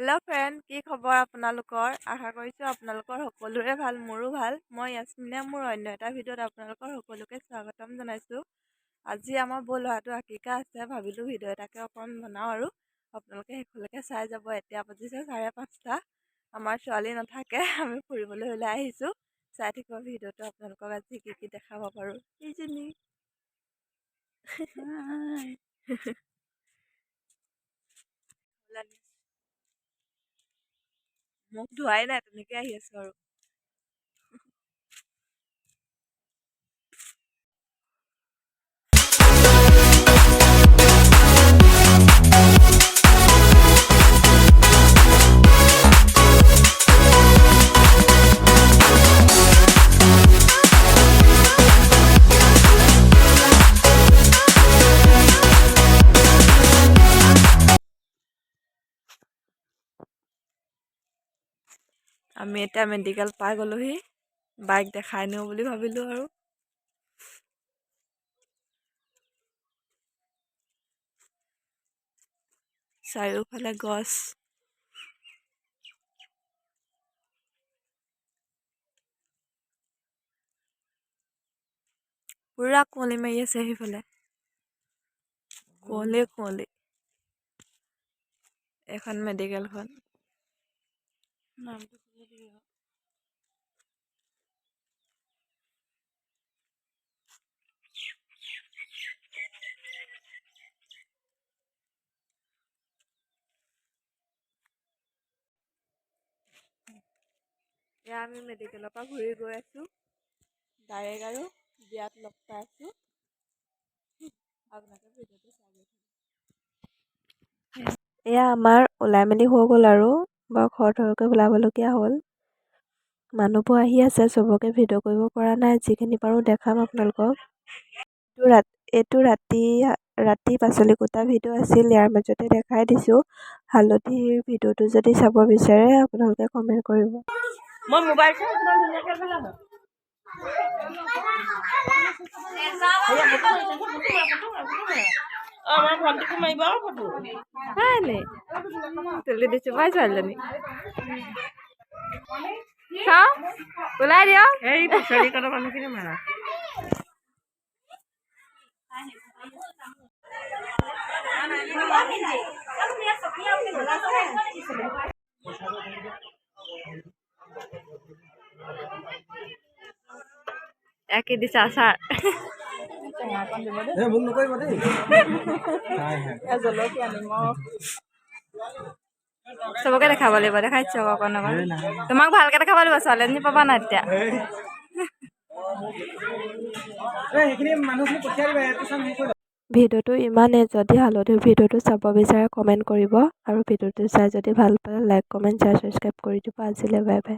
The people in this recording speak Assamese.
হেল্ল' ফ্ৰেণ্ড, কি খবৰ আপোনালোকৰ? আশা কৰিছোঁ আপোনালোকৰ সকলোৰে ভাল, মোৰো ভাল। মই ইয়াস্মিনে মোৰ অন্য এটা ভিডিঅ'ত আপোনালোকৰ সকলোকে স্বাগতম জনাইছোঁ। আজি আমাৰ বৌ ল'ৰাটো আকিকা আছে, ভাবিলোঁ ভিডিঅ' এটাকে অকণ বনাওঁ আৰু আপোনালোকে শেষলৈকে চাই যাব। এতিয়া বাজিছে 5:30। আমাৰ ছোৱালী নাথাকে, আমি ফুৰিবলৈ ওলাই আহিছোঁ। চাই থাকিব ভিডিঅ'টো, আপোনালোকক আজি কি দেখাব পাৰোঁ। এইজনী মুখ ধোৱাই নাই, তেনেকৈ আহি আছোঁ আৰু আমি এতিয়া মেডিকেল পাই গ'লোহি। বাইক দেখাই নিওঁ বুলি ভাবিলোঁ আৰু চাৰিওফালে গছ। পুৰা কুঁৱলী মাৰি আছে সেইফালে, কুঁৱলী। এখন মেডিকেলখন নামটো এয়া আমি মেডিকেলৰ পৰা ঘূৰি গৈ আছোঁ ডাইৰেক্ট আৰু বিয়াত লগ পাই আছোঁ। এয়া আমাৰ ওলাই মেলি হৈ গ'ল আৰু বৰ খৰকৈ ওলাবলগীয়া হ'ল। মানুহবোৰ আহি আছে, চবকে ভিডিঅ' কৰিব পৰা নাই, যিখিনি পাৰোঁ দেখাম আপোনালোকক। এইটো ৰাতি পাচলি কুটা ভিডিঅ' আছিল, ইয়াৰ মাজতে দেখাই দিছোঁ। হালধিৰ ভিডিঅ'টো যদি চাব বিচাৰে আপোনালোকে কমেণ্ট কৰিব। মই মোবাইল চাই ইমান ধুনীয়াকৈ পেলাম। আমাৰ ভণ্টিকো মাৰিব আৰু ফটো তুলি দিছোঁ পাই ছোৱালীজনী। চাওঁ ওলাই দিয়ক। এই পচলি কটা মানুহখিনি মাৰা। একে দিছে আচাৰ। চবকে দেখাব লাগিব, দেখাইছো অকণ অকণ। তোমাক ভালকে দেখাব লাগিব, ছোৱালীজনী পাবা নাই তেতিয়া। ভিডিঅ'টো ইমানেই, যদি হালধিৰ ভিডিঅ'টো চাব বিচাৰে কমেণ্ট কৰিব আৰু ভিডিঅ'টো চাই যদি ভাল পালে লাইক কমেণ্ট শ্বেয়াৰ ছাবস্ক্ৰাইব কৰি দিব। আজিলৈ বাই বাই।